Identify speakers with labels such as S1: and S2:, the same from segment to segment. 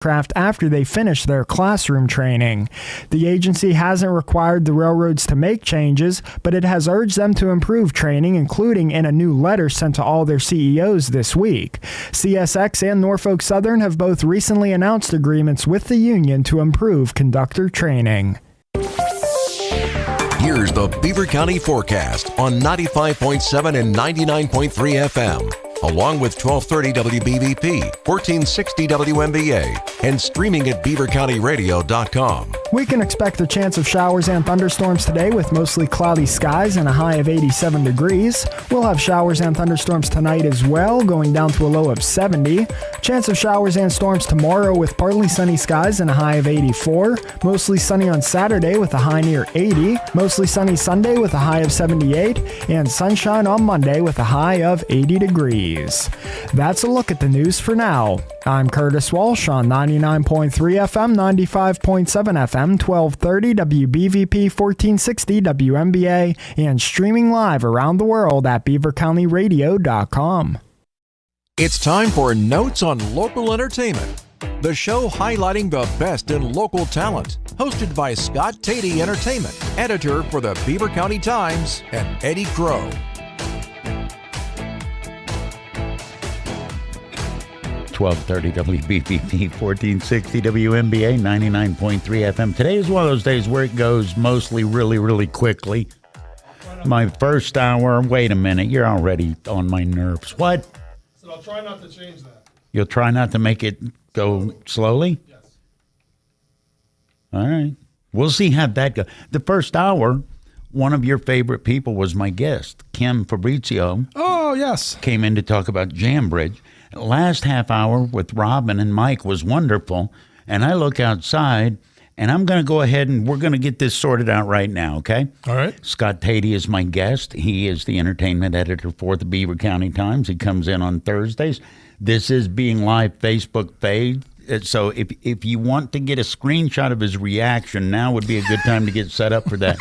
S1: aircraft after they finish their classroom training. The agency hasn't required the railroads to make changes, but it has urged them to improve training, including in a new letter sent to all their CEOs this week. CSX and Norfolk Southern have both recently announced agreements with the union to improve conductor training.
S2: Here's the Beaver County forecast on 95.7 and 99.3 FM. Along with 1230 WBVP, 1460 WMBA, and streaming at beavercountyradio.com.
S1: We can expect a chance of showers and thunderstorms today with mostly cloudy skies and a high of 87 degrees. We'll have showers and thunderstorms tonight as well, going down to a low of 70. Chance of showers and storms tomorrow with partly sunny skies and a high of 84. Mostly sunny on Saturday with a high near 80. Mostly sunny Sunday with a high of 78. And sunshine on Monday with a high of 80 degrees. That's a look at the news for now. I'm Curtis Walsh on 99.3 FM, 95.7 FM, 1230 WBVP, 1460 WMBA, and streaming live around the world at beavercountyradio.com.
S2: It's time for Notes on Local Entertainment, the show highlighting the best in local talent. Hosted by Scott Tatey Entertainment, editor for the Beaver County Times, and Eddie Crow.
S3: 1230 WBPP, 1460 WMBA, 99.3 FM. Today is one of those days where it goes mostly really quickly. My first hour, wait a minute, you're already on my nerves. What?
S4: So I'll try not to change that.
S3: You'll try not to make it go slowly?
S4: Yes.
S3: All right. We'll see how that goes. The first hour, one of your favorite people was my guest, Kim Fabrizio.
S4: Oh, yes.
S3: Came in to talk about Jambridge. Last half hour with Robin and Mike was wonderful, and I look outside, and I'm going to go ahead and we're going to get this sorted out right now, okay?
S4: All right.
S3: Scott Tatey is my guest. He is the entertainment editor for the Beaver County Times. He comes in on Thursdays. This is being live Facebook feed. So if you want to get a screenshot of his reaction, now would be a good time to get set up for that.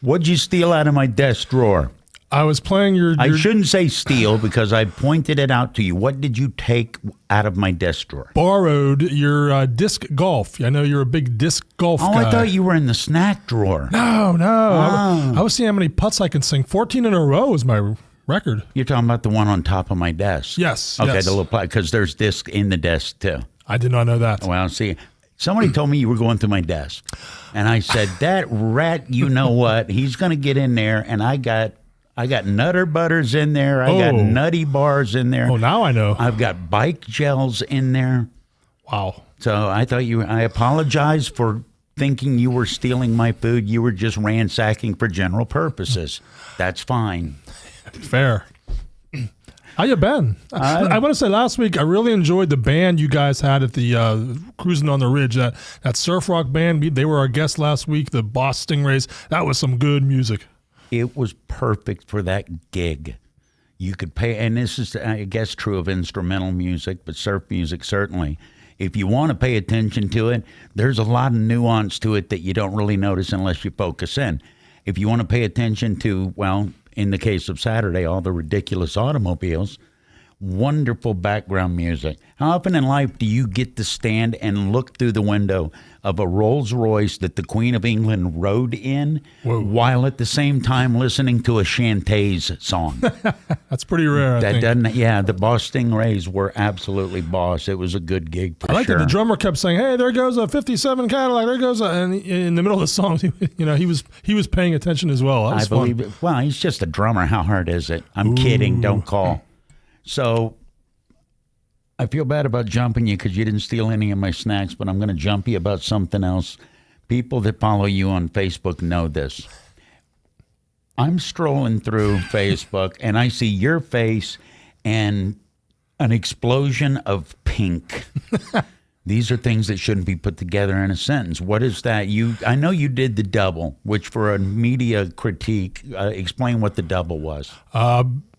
S3: What'd you steal out of my desk drawer?
S4: I was playing your...
S3: I shouldn't say steal because I pointed it out to you. What did you take out of my desk drawer?
S4: Borrowed your disc golf. I know you're a big disc golf guy.
S3: I thought you were in the snack drawer.
S4: No.
S3: Oh.
S4: I was seeing how many putts I can sing. 14 in a row is my record.
S3: You're talking about the one on top of my desk?
S4: Yes.
S3: Okay,
S4: yes.
S3: the little because there's disc in the desk too.
S4: I did not know that.
S3: Well, see, somebody told me you were going through my desk, and I said, that rat, you know what? He's going to get in there, and I got Nutter Butters in there. I got Nutty Bars in there.
S4: Oh, now I know.
S3: I've got bike gels in there.
S4: Wow.
S3: So I thought I apologize for thinking you were stealing my food. You were just ransacking for general purposes. That's fine.
S4: Fair. How you been? I want to say last week I really enjoyed the band you guys had at the Cruising on the Ridge. That surf rock band, they were our guest last week, the Boss Stingrays. That was some good music.
S3: It was perfect for that gig. You could pay, and this is, I guess, true of instrumental music, but surf music certainly. If you want to pay attention to it, there's a lot of nuance to it that you don't really notice unless you focus in. If you want to pay attention to, well, in the case of Saturday, all the ridiculous automobiles, wonderful background music. How often in life do you get to stand and look through the window of a Rolls Royce that the Queen of England rode in while at the same time listening to a Shantae's song?
S4: That's pretty rare, I think.
S3: Yeah, the Boss Stingrays were absolutely boss. It was a good gig for sure.
S4: I like that the drummer kept saying, "Hey, there goes a '57 Cadillac. There goes a," and in the middle of the song, he was paying attention as well. That was
S3: believe it. Well, he's just a drummer. How hard is it? I'm kidding. Don't call. So I feel bad about jumping you because you didn't steal any of my snacks, but I'm going to jump you about something else. People that follow you on Facebook know this. I'm strolling through Facebook, and I see your face and an explosion of pink. These are things that shouldn't be put together in a sentence. What is that? I know you did the double, which for a media critique, explain what the double was.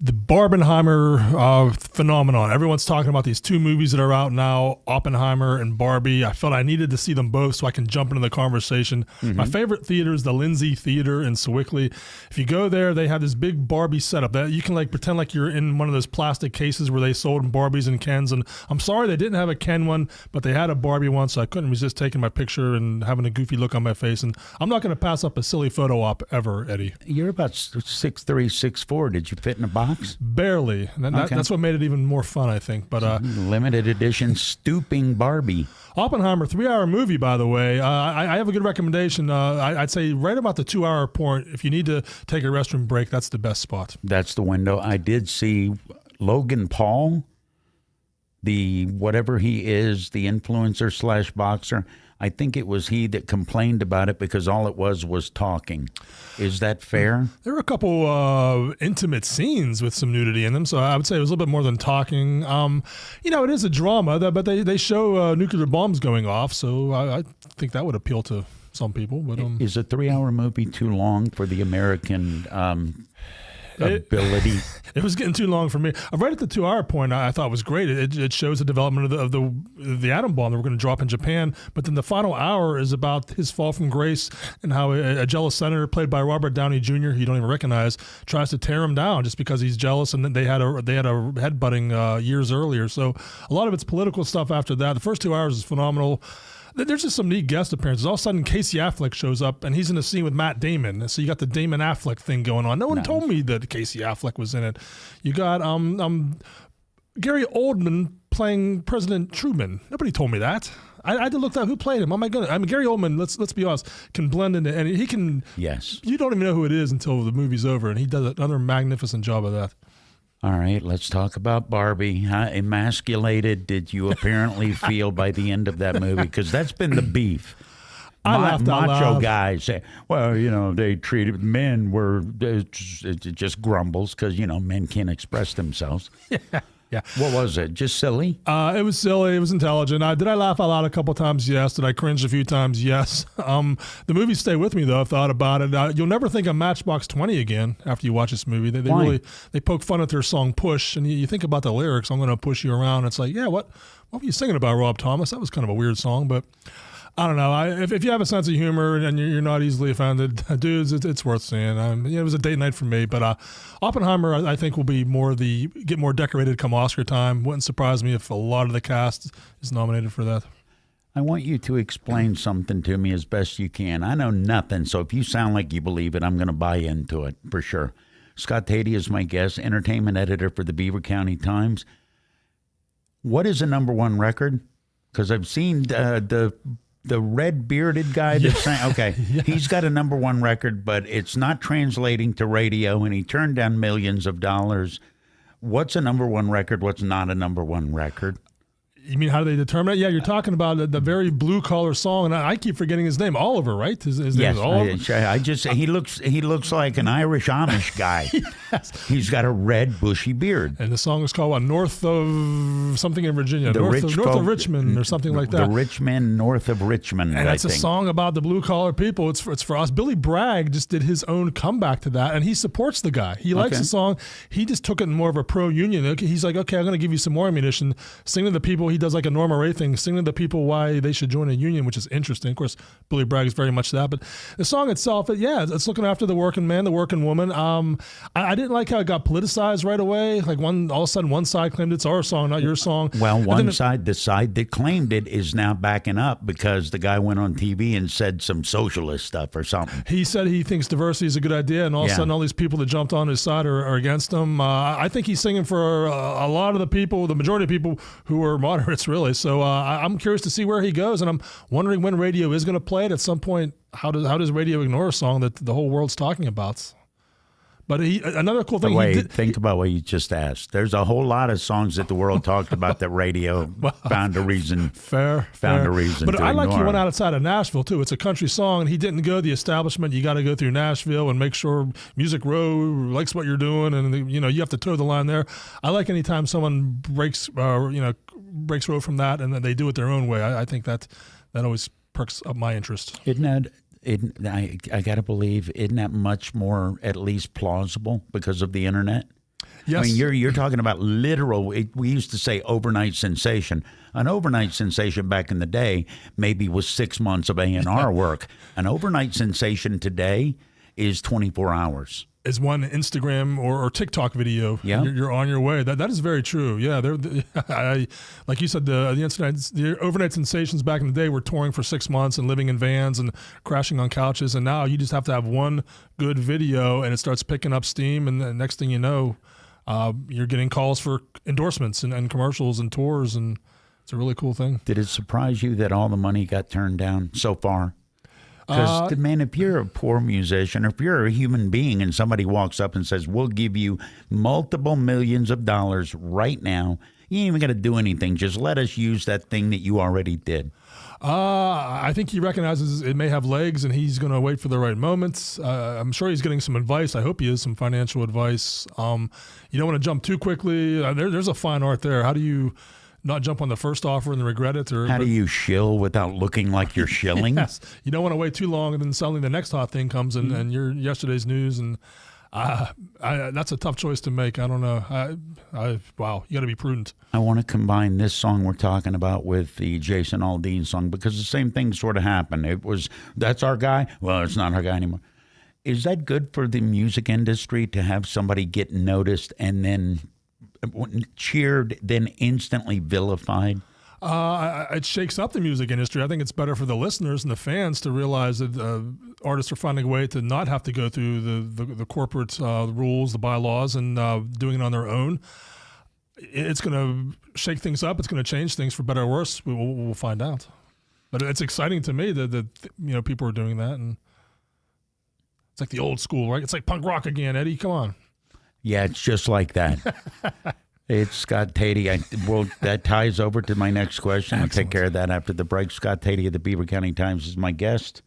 S4: the Barbenheimer phenomenon. Everyone's talking about these two movies that are out now, Oppenheimer and Barbie. I felt I needed to see them both so I can jump into the conversation. My favorite theater is the Lindsay Theater in Sewickley. If you go there, they have this big Barbie setup that you can like pretend like you're in one of those plastic cases where they sold Barbies and Kens. And I'm sorry they didn't have a Ken one, but they had a Barbie one, so I couldn't resist taking my picture and having a goofy look on my face. And I'm not going to pass up a silly photo op ever, Eddie.
S3: You're about 6'3", 6'4". Did you fit in a box?
S4: Barely. That's what made it even more fun, I think. But
S3: limited edition stooping Barbie.
S4: Oppenheimer, 3-hour movie, by the way. I have a good recommendation. I'd say right about the 2-hour point, if you need to take a restroom break, that's the best spot.
S3: That's the window. I did see Logan Paul, the whatever he is, the influencer / boxer. I think it was he that complained about it because all it was talking. Is that fair?
S4: There were a couple intimate scenes with some nudity in them, so I would say it was a little bit more than talking. It is a drama, but they show nuclear bombs going off, so I think that would appeal to some people. But
S3: is a 3-hour movie too long for the American ability?
S4: It was getting too long for me. Right at the 2-hour point, I thought was great. It shows the development of the atom bomb that we're going to drop in Japan. But then the final hour is about his fall from grace and how a jealous senator played by Robert Downey Jr., who you don't even recognize, tries to tear him down just because he's jealous. And then they had a headbutting years earlier. So a lot of it's political stuff after that. The first 2 hours is phenomenal. There's just some neat guest appearances. All of a sudden, Casey Affleck shows up, and he's in a scene with Matt Damon. So you got the Damon Affleck thing going on. No one told me that Casey Affleck was in it. You got Gary Oldman playing President Truman. Nobody told me that. I had to look up who played him. Oh my goodness! I mean, Gary Oldman. Let's be honest, can blend into, and he can.
S3: Yes.
S4: You don't even know who it is until the movie's over, and he does another magnificent job of that.
S3: All right, let's talk about Barbie. How emasculated did you apparently feel by the end of that movie? Because that's been the beef.
S4: I laughed out
S3: macho
S4: loud.
S3: guys say, well, they treated men were it just grumbles because men can't express themselves.
S4: Yeah.
S3: What was it? Just silly?
S4: It was silly. It was intelligent. Did I laugh out loud a couple times? Yes. Did I cringe a few times? Yes. The movies stay with me, though. I've thought about it. You'll never think of Matchbox 20 again after you watch this movie. They
S3: Why?
S4: they poke fun at their song Push, and you think about the lyrics. I'm going to push you around. It's like, yeah, what were you singing about, Rob Thomas? That was kind of a weird song, but I don't know. If you have a sense of humor and you're not easily offended, dudes, it's worth seeing. It was a date night for me. But Oppenheimer, I think, will be get more decorated come Oscar time. Wouldn't surprise me if a lot of the cast is nominated for that.
S3: I want you to explain something to me as best you can. I know nothing, so if you sound like you believe it, I'm going to buy into it for sure. Scott Tatey is my guest, entertainment editor for the Beaver County Times. What is a number one record? Because I've seen the red-bearded guy that's saying, okay, he's got a number one record, but it's not translating to radio, and he turned down millions of dollars. What's a number one record? What's not a number one record?
S4: You mean how do they determine it? Yeah, you're talking about the very blue-collar song, and I keep forgetting his name. Oliver, right? His name is Oliver?
S3: He looks like an Irish Amish guy.
S4: Yes.
S3: He's got a red, bushy beard.
S4: And the song is called North of something in Virginia. North of Richmond or something like that.
S3: The rich men north of Richmond,
S4: and it's a song about the blue-collar people. It's for us. Billy Bragg just did his own comeback to that, and he supports the guy. He likes the song. He just took it in more of a pro-union. He's like, okay, I'm going to give you some more ammunition. Sing to the people. He does like a Norma Ray thing, sing to the people why they should join a union, which is interesting. Of course, Billy Bragg is very much that. But the song itself, it's looking after the working man, the working woman. I didn't like how it got politicized right away. Like all of a sudden, one side claimed it's our song, not your song.
S3: Well, the side that claimed it is now backing up because the guy went on TV and said some socialist stuff or something.
S4: He said he thinks diversity is a good idea, and all of a sudden, all these people that jumped on his side are against him. I think he's singing for a lot of the people, the majority of people who are moderates, really. So I'm curious to see where he goes, and I'm wondering when radio is going to play it. At some point, how does radio ignore a song that the whole world's talking about? But another cool thing.
S3: Think about what you just asked. There's a whole lot of songs that the world talked about that radio found a reason. Fair. Found a reason.
S4: But
S3: to
S4: I like
S3: ignore.
S4: he went outside of Nashville too. It's a country song, and he didn't go the establishment. You got to go through Nashville and make sure Music Row likes what you're doing, and you have to toe the line there. I like anytime someone breaks road from that, and then they do it their own way. I think that always perks up my interest.
S3: Isn't that? I got to believe, isn't that much more at least plausible because of the internet?
S4: Yes.
S3: I mean, you're talking about literal. We used to say overnight sensation. An overnight sensation back in the day maybe was 6 months of A&R work. An overnight sensation today is 24 hours.
S4: Is one Instagram or TikTok video.
S3: Yeah.
S4: You're on your way. That is very true. Yeah, like you said, the overnight sensations back in the day were touring for 6 months and living in vans and crashing on couches, and now you just have to have one good video and it starts picking up steam, and the next thing you know, you're getting calls for endorsements and commercials and tours, and it's a really cool thing.
S3: Did it surprise you that all the money got turned down so far? Because, man, if you're a poor musician, or if you're a human being and somebody walks up and says, we'll give you multiple millions of dollars right now, you ain't even got to do anything. Just let us use that thing that you already did.
S4: I think he recognizes it may have legs, and he's going to wait for the right moments. I'm sure he's getting some advice. I hope he is, some financial advice. You don't want to jump too quickly. There's a fine art there. How do you not jump on the first offer and then regret it?
S3: How do you shill without looking like you're shilling?
S4: Yes. You don't want to wait too long, and then suddenly the next hot thing comes and you're yesterday's news. And that's a tough choice to make. I don't know. Wow, you got to be prudent.
S3: I want to combine this song we're talking about with the Jason Aldean song, because the same thing sort of happened. It was, that's our guy. Well, it's not our guy anymore. Is that good for the music industry to have somebody get noticed and then cheered, then instantly vilified?
S4: It shakes up the music industry. I think it's better for the listeners and the fans to realize that artists are finding a way to not have to go through the corporate rules, the bylaws, and doing it on their own. It's going to shake things up. It's going to change things for better or worse. We'll find out. But it's exciting to me that people are doing that, and it's like the old school, right? It's like punk rock again, Eddie. Come on.
S3: Yeah, it's just like that. It's Scott Tatey. That ties over to my next question. I'll take care of that after the break. Scott Tatey of the Beaver County Times is my guest.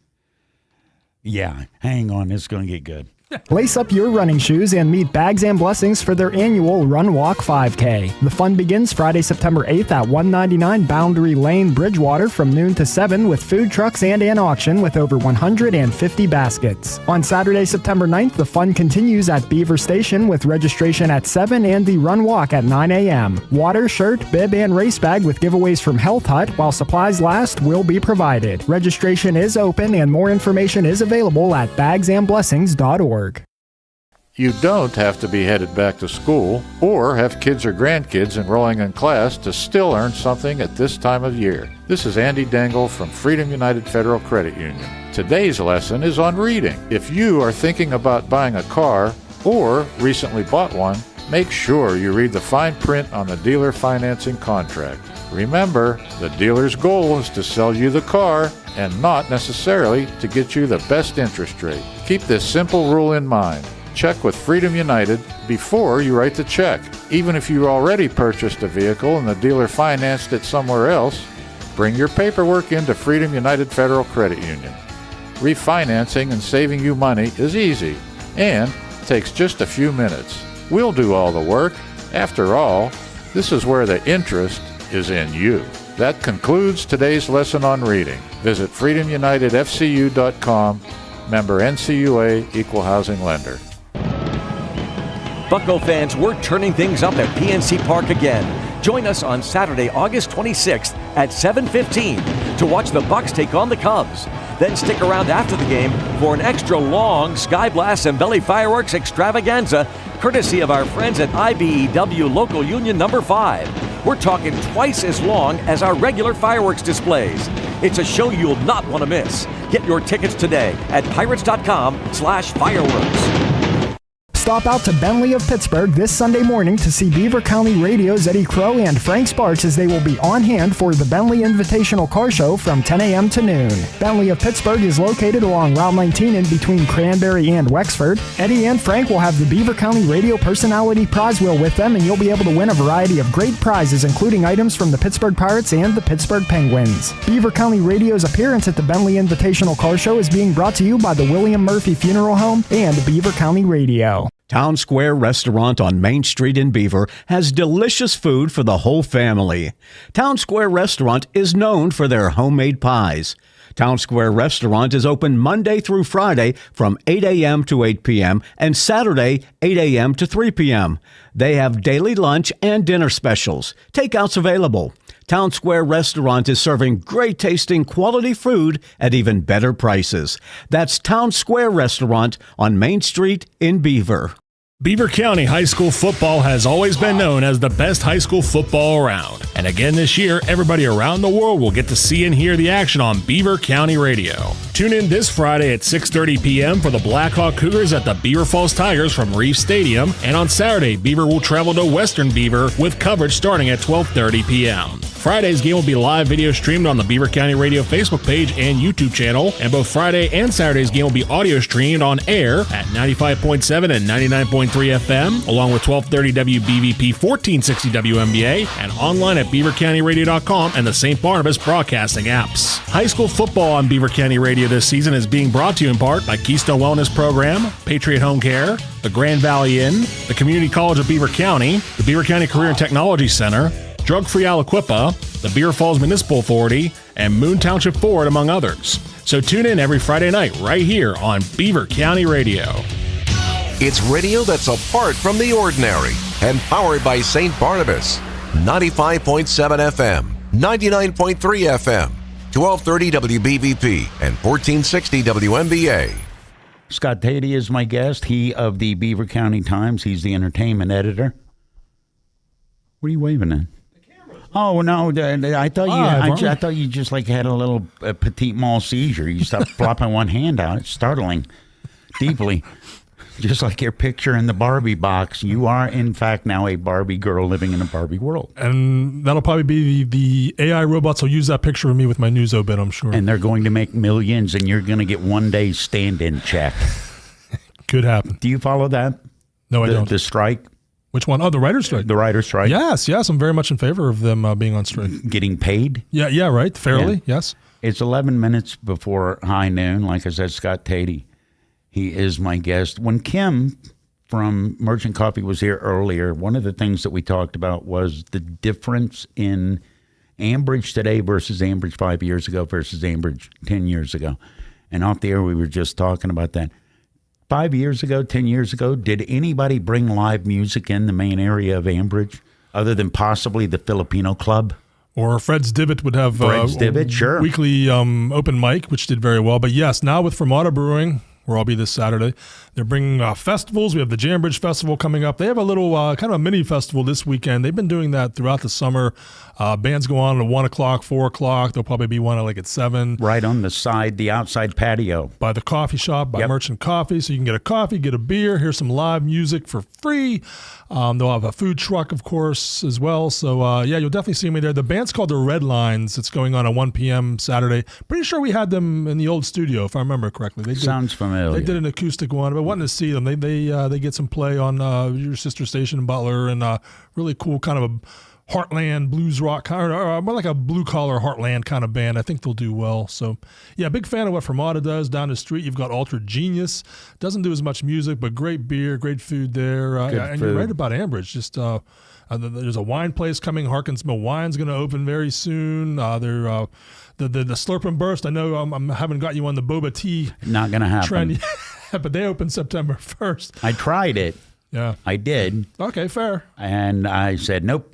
S3: Yeah, hang on. It's going to get good.
S1: Lace up your running shoes and meet Bags and Blessings for their annual Run Walk 5K. The fun begins Friday, September 8th at 199 Boundary Lane, Bridgewater from noon to 7 with food trucks and an auction with over 150 baskets. On Saturday, September 9th, the fun continues at Beaver Station with registration at 7 and the Run Walk at 9 a.m. Water, shirt, bib, and race bag with giveaways from Health Hut while supplies last will be provided. Registration is open and more information is available at bagsandblessings.org.
S5: You don't have to be headed back to school or have kids or grandkids enrolling in class to still earn something at this time of year. This is Andy Dangle from Freedom United Federal Credit Union. Today's lesson is on reading. If you are thinking about buying a car or recently bought one, make sure you read the fine print on the dealer financing contract. Remember, the dealer's goal is to sell you the car and not necessarily to get you the best interest rate. Keep this simple rule in mind. Check with Freedom United before you write the check. Even if you already purchased a vehicle and the dealer financed it somewhere else, bring your paperwork into Freedom United Federal Credit Union. Refinancing and saving you money is easy and takes just a few minutes. We'll do all the work. After all, this is where the interest is in you. That concludes today's lesson on reading. Visit freedomunitedfcu.com, member NCUA, equal housing lender.
S6: Bucko fans, we're turning things up at PNC Park again. Join us on Saturday, August 26th at 7:15 to watch the Bucks take on the Cubs. Then stick around after the game for an extra long Sky Blast and Belly Fireworks extravaganza, courtesy of our friends at IBEW Local Union Number 5. We're talking twice as long as our regular fireworks displays. It's a show you'll not want to miss. Get your tickets today at pirates.com/fireworks.
S1: Stop out to Bentley of Pittsburgh this Sunday morning to see Beaver County Radio's Eddie Crow and Frank Sparks as they will be on hand for the Bentley Invitational Car Show from 10 a.m. to noon. Bentley of Pittsburgh is located along Route 19 in between Cranberry and Wexford. Eddie and Frank will have the Beaver County Radio Personality Prize Wheel with them, and you'll be able to win a variety of great prizes, including items from the Pittsburgh Pirates and the Pittsburgh Penguins. Beaver County Radio's appearance at the Bentley Invitational Car Show is being brought to you by the William Murphy Funeral Home and Beaver County Radio.
S7: Town Square Restaurant on Main Street in Beaver has delicious food for the whole family. Town Square Restaurant is known for their homemade pies. Town Square Restaurant is open Monday through Friday from 8 a.m. to 8 p.m. and Saturday 8 a.m. to 3 p.m. They have daily lunch and dinner specials. Takeouts available. Town Square Restaurant is serving great tasting quality food at even better prices. That's Town Square Restaurant on Main Street in Beaver.
S8: Beaver County High School football has always been known as the best high school football around. And again this year, everybody around the world will get to see and hear the action on Beaver County Radio. Tune in this Friday at 6:30 p.m. for the Blackhawk Cougars at the Beaver Falls Tigers from Reef Stadium. And on Saturday, Beaver will travel to Western Beaver with coverage starting at 12:30 p.m. Friday's game will be live video streamed on the Beaver County Radio Facebook page and YouTube channel. And both Friday and Saturday's game will be audio streamed on air at 95.7 and 99.3 FM, along with 1230 WBVP 1460 WMBA, and online at beavercountyradio.com and the St. Barnabas broadcasting apps. High school football on Beaver County Radio this season is being brought to you in part by Keystone Wellness Program, Patriot Home Care, the Grand Valley Inn, the Community College of Beaver County, the Beaver County Career and Technology Center, Drug Free Aliquippa, the Beaver Falls Municipal Authority, and Moon Township Ford, among others. So tune in every Friday night right here on Beaver County Radio.
S2: It's radio that's apart from the ordinary and powered by St. Barnabas. 95.7 FM, 99.3 FM, 1230 WBVP, and 1460 WMBA.
S3: Scott Tatey is my guest. He of the Beaver County Times. He's the entertainment editor. What are you waving at? Oh no! I thought you. I thought you just like had a little petite mal seizure. You stopped flopping one hand out. It's startling, deeply, just like your picture in the Barbie box. You are, in fact, now a Barbie girl living in a Barbie world.
S4: And that'll probably be the AI robots will use that picture of me with my news obit, I'm sure.
S3: And they're going to make millions, and you're going to get one day stand-in check.
S4: Could happen.
S3: Do you follow that?
S4: No, I don't.
S3: The strike.
S4: Which one? Oh, the writer's strike.
S3: The writer's strike.
S4: Yes. I'm very much in favor of them being on strike.
S3: Getting paid?
S4: Yeah, right. Fairly, yes.
S3: It's 11 minutes before high noon. Like I said, Scott Tatey, he is my guest. When Kim from Merchant Coffee was here earlier, one of the things that we talked about was the difference in Ambridge today versus Ambridge 5 years ago versus Ambridge 10 years ago. And off the air, we were just talking about that. 5 years ago, 10 years ago, did anybody bring live music in the main area of Ambridge other than possibly the Filipino Club?
S4: Or Fred's Divot would have
S3: sure.
S4: weekly open mic, which did very well. But yes, now with Fermata Brewing, where I'll be this Saturday, they're bringing festivals. We have the Jambridge Festival coming up. They have a little kind of a mini festival this weekend. They've been doing that throughout the summer. Bands go on at 1 o'clock, 4 o'clock. There'll probably be one at 7.
S3: Right on the side, the outside patio.
S4: By the coffee shop, by Merchant Coffee. So you can get a coffee, get a beer, hear some live music for free. They'll have a food truck, of course, as well. So, you'll definitely see me there. The band's called the Red Lines. It's going on at 1 p.m. Saturday. Pretty sure we had them in the old studio, if I remember correctly.
S3: Sounds familiar.
S4: They did an acoustic one, but wanting to see them. They get some play on your sister station in Butler, and really cool kind of a heartland blues rock, kind of, more like a blue-collar heartland kind of band. I think they'll do well. So, big fan of what Fermata does. Down the street, you've got Altered Genius. Doesn't do as much music, but great beer, great food there. And you're right about Ambridge. Just there's a wine place coming. Harkins Mill Wine's going to open very soon. They're the Slurp and Burst. I know I haven't got you on the boba tea.
S3: Not going to happen.
S4: Trend, but they open September 1st.
S3: I tried it.
S4: Yeah.
S3: I did.
S4: Okay, fair.
S3: And I said, nope.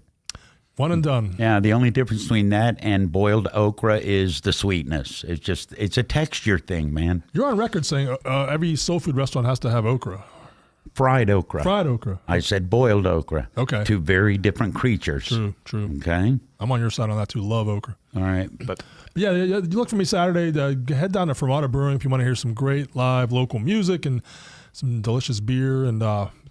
S4: One and done.
S3: Yeah, the only difference between that and boiled okra is the sweetness. It's a texture thing, man.
S4: You're on record saying every soul food restaurant has to have okra.
S3: Fried okra.
S4: Fried okra.
S3: I said boiled okra.
S4: Okay.
S3: Two very different creatures.
S4: True.
S3: Okay.
S4: I'm on your side on that too. Love okra.
S3: All right. But
S4: yeah, you look for me Saturday. Head down to Fermata Brewing if you want to hear some great live local music and some delicious beer and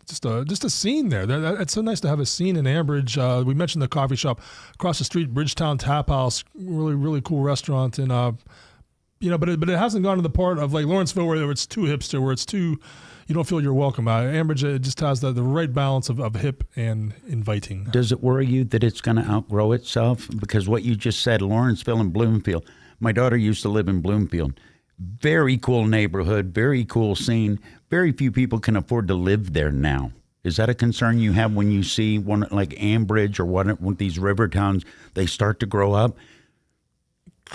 S4: just a scene there. It's so nice to have a scene in Ambridge. We mentioned the coffee shop across the street, Bridgetown Tap House, really, really cool restaurant. And, but it hasn't gone to the part of like Lawrenceville where it's too hipster, where it's too, you don't feel you're welcome. Ambridge, it just has the right balance of hip and inviting.
S3: Does it worry you that it's going to outgrow itself? Because what you just said, Lawrenceville and Bloomfield, my daughter used to live in Bloomfield. Very cool neighborhood, very cool scene. Very few people can afford to live there now. Is that a concern you have when you see one like Ambridge or one of these river towns, they start to grow up?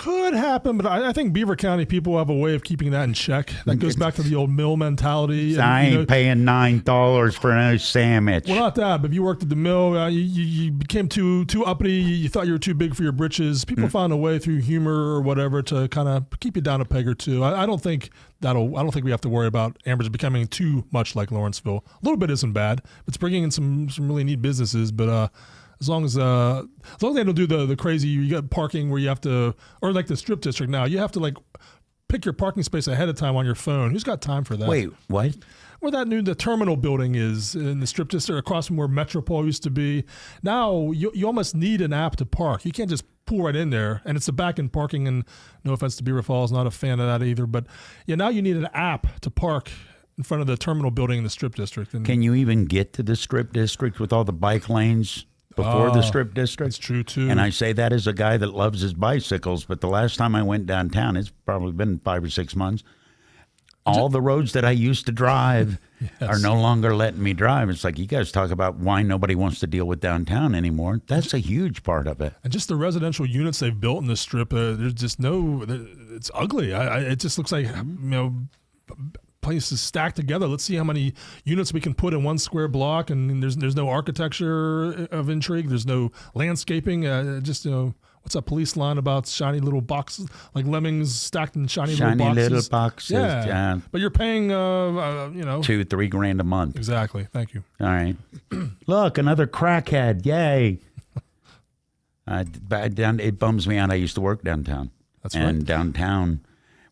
S4: Could happen, but I think Beaver County people have a way of keeping that in check. That goes back to the old mill mentality. And,
S3: I ain't paying $9 for no sandwich.
S4: Well, not that, but if you worked at the mill, you became too uppity. You thought you were too big for your britches. People found a way through humor or whatever to kind of keep you down a peg or two. I don't think we have to worry about Ambridge becoming too much like Lawrenceville. A little bit isn't bad. It's bringing in some really neat businesses, but. As long as they don't do the crazy, you got parking where you have to, or like the strip district now, you have to like pick your parking space ahead of time on your phone. Who's got time for that?
S3: Wait, what?
S4: Where the terminal building is in the strip district across from where Metropole used to be. Now you almost need an app to park. You can't just pull right in there, and it's the back end parking. And no offense to Beaver Falls, not a fan of that either. But yeah, now you need an app to park in front of the terminal building in the strip district. And
S3: can you even get to the strip district with all the bike lanes? Before the strip district.
S4: It's true, too.
S3: And I say that as a guy that loves his bicycles, but the last time I went downtown, it's probably been 5 or 6 months, all the roads that I used to drive are no longer letting me drive. It's like, you guys talk about why nobody wants to deal with downtown anymore. That's a huge part of it.
S4: And just the residential units they've built in the strip, there's just it's ugly. It just looks like, places stacked together. Let's see how many units we can put in one square block, and there's no architecture of intrigue. There's no landscaping. What's that police line about shiny little boxes, like lemmings stacked in shiny little boxes?
S3: Yeah.
S4: But you're paying,
S3: $2-3 a month.
S4: Exactly. Thank you.
S3: All right. Look, another crackhead. Yay. It bums me out. I used to work downtown.
S4: That's right.
S3: And downtown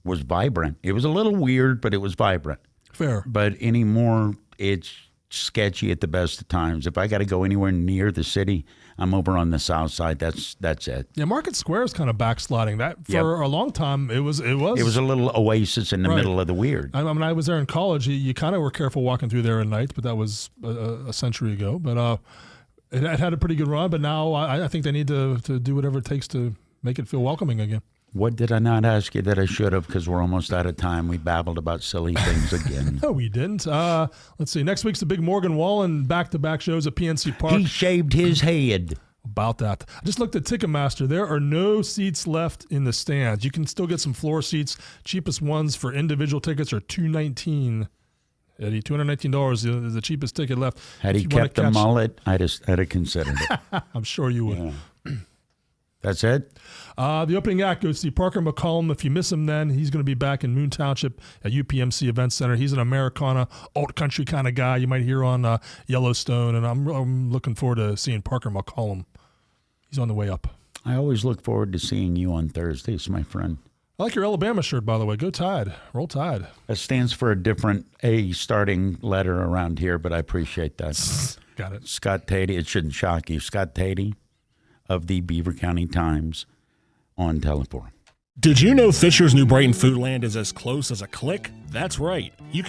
S3: was vibrant. It was a little weird, but it was vibrant.
S4: Fair.
S3: But anymore, it's sketchy at the best of times. If I got to go anywhere near the city, I'm over on the south side. That's it.
S4: Yeah, Market Square is kind of backsliding. That for a long time, it was. It was
S3: a little oasis in the middle of the weird.
S4: I mean, I was there in college. You kind of were careful walking through there at night, but that was a century ago. But it had a pretty good run. But now I think they need to do whatever it takes to make it feel welcoming again.
S3: What did I not ask you that I should have? Because we're almost out of time. We babbled about silly things again.
S4: No, we didn't. Let's see. Next week's the big Morgan Wallen back-to-back shows at PNC Park.
S3: He shaved his head.
S4: About that. I just looked at Ticketmaster. There are no seats left in the stands. You can still get some floor seats. Cheapest ones for individual tickets are $219. Eddie, $219 is the cheapest ticket left.
S3: Had he kept the mullet, I'd have considered it.
S4: I'm sure you would.
S3: Yeah. That's it?
S4: The opening act goes to see Parker McCollum. If you miss him then, he's going to be back in Moon Township at UPMC Event Center. He's an Americana, old country kind of guy you might hear on Yellowstone, and I'm looking forward to seeing Parker McCollum. He's on the way up.
S3: I always look forward to seeing you on Thursdays, my friend.
S4: I like your Alabama shirt, by the way. Go Tide. Roll Tide.
S3: That stands for a different starting letter around here, but I appreciate that.
S4: Got it.
S3: Scott Tatey. It shouldn't shock you. Scott Tatey of the Beaver County Times on Teleforum.
S8: Did you know Fisher's New Brighton Foodland is as close as a click? That's right. You can